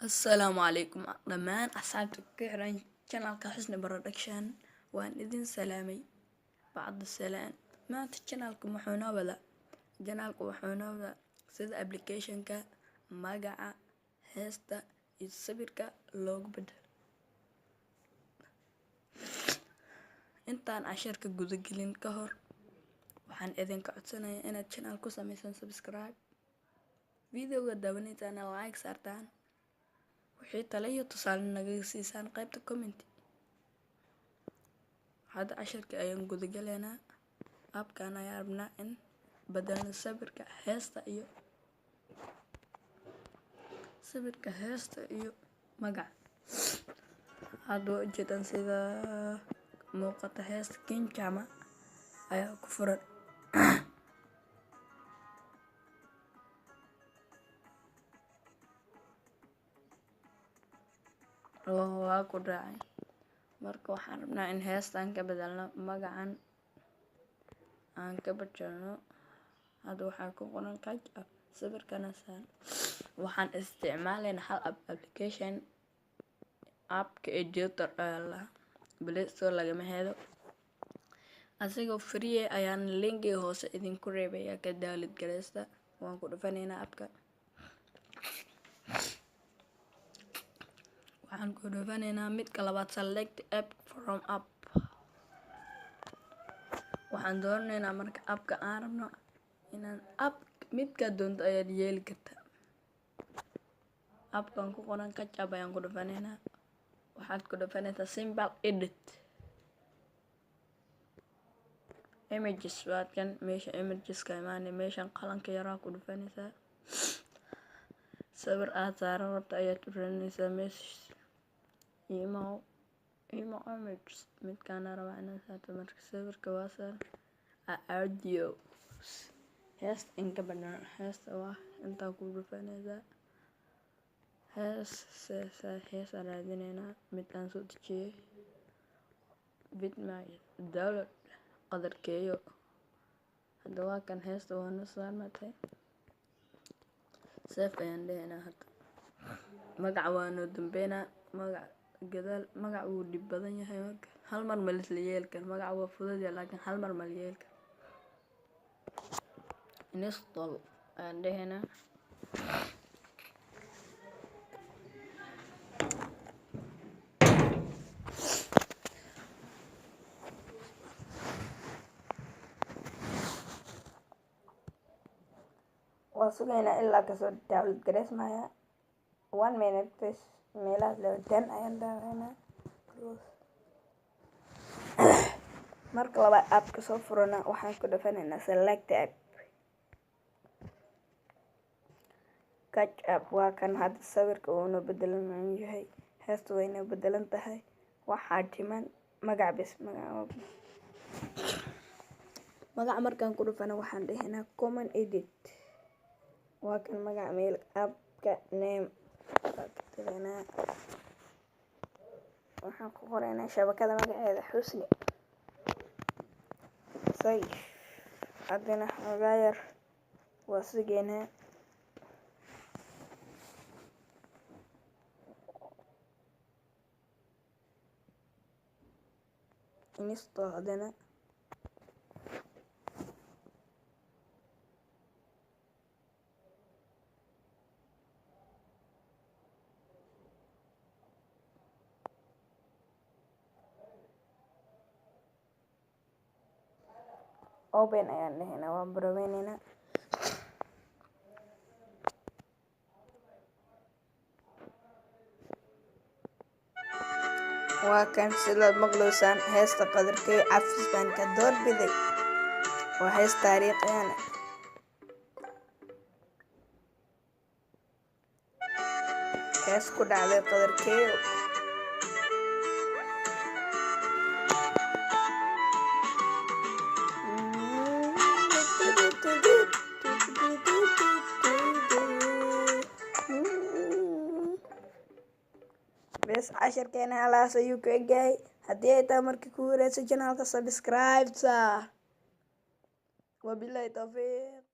السلام عليكم دمان أصحابتك كحران channelka حسن production وان إذن سلامي بعد السلام ما channelka محونا ولا channelka محونا ولا سيد applicationka magaca heesta iyo sawirka loogu badalo intaan casharka guda gelin ka hor waxaan idinka codsanayaa inaad channel ku sameeysan subscribe videoga daawanaysan like saartaan wixii talo iyo tusaale naga siisaan qaybta comment hada casharka ayaan guda galeynaa appkan ayaan rabnaa in badalno sawirka heesta iyo magaca hada ujeedaan sida muuqata heesta kinjama ayaa ku furan waa ku raacay marka waxaan rabnaa in heestaan ka badalno magacan aan ka badalno hada waxaa ku qoran kajab sawirkana saan waxaan isticmaalaynaa hal application appka editor la pleas lagama helo asigoo free ayaan linki hoose idinku reebayaa ka daawleed gareesta waan ku dhufanaynaa appka waxaan ku dhufanaynaa midka labaad select app from app waxaan doonaynaa marka appka aan rabno inaan app midka doonto ayaad yeeli kartaa appkan ku qoran kajab ayaan ku dhufanaynaa waxaad ku dhufanaysaa simple edit images waadkan meesha images ka imaanay meeshan qalanka yaraa ku dhufanaysaa sawir aad saaran rabta ayaad u raadinaysaa meesha imo images midkaan rabaa inaan saarto marka sawirka waa saaran audio heesta inka badan heesta waa intaa ku dhufanaysaa heesa raadinaynaa midkaan soo dejiyay daawleed qadarkeeyo hada waa kan heesta waana saarmatay save ayaan leeyahay hada magaca waa noo dambeynaa magaca gadaal magaca wuu dhib badan yahay marka hal mar ma la yeeli karo magaca waa fudud yahay laakiin hal mar ma la yeeli karo install ayaan leeyahay وصلنا إلا كسر daawleed garees maya 1 minute please meelaas loo 10 ayaan daawanaa marka laba app ka soo furana waxaan ku dhufanaynaa select app kajab waa kan hadda sawirka uu noo bedelan yahay heestu way noo bedelan tahay waxaa dhiman magac bis magac markaan ku dhufana waxaan dhahaynaa common edit waa kan magac meel appka name waxaan ku qoraynaa shabakada magaceeda xusni say hadana hagaayar waa sigeena install hadana open ayaan dhahaynaa waan baroweynaynaa waa kan sidaad maqlaysaan heesta qadarkeeyo cafis baan ka doorbiday waa hees taariikhiyana hees ku dhacday qadarkeeyo بس 10 كان على سيوك جاي هديت مركي كورة channelka subscribe وبالله توفيق.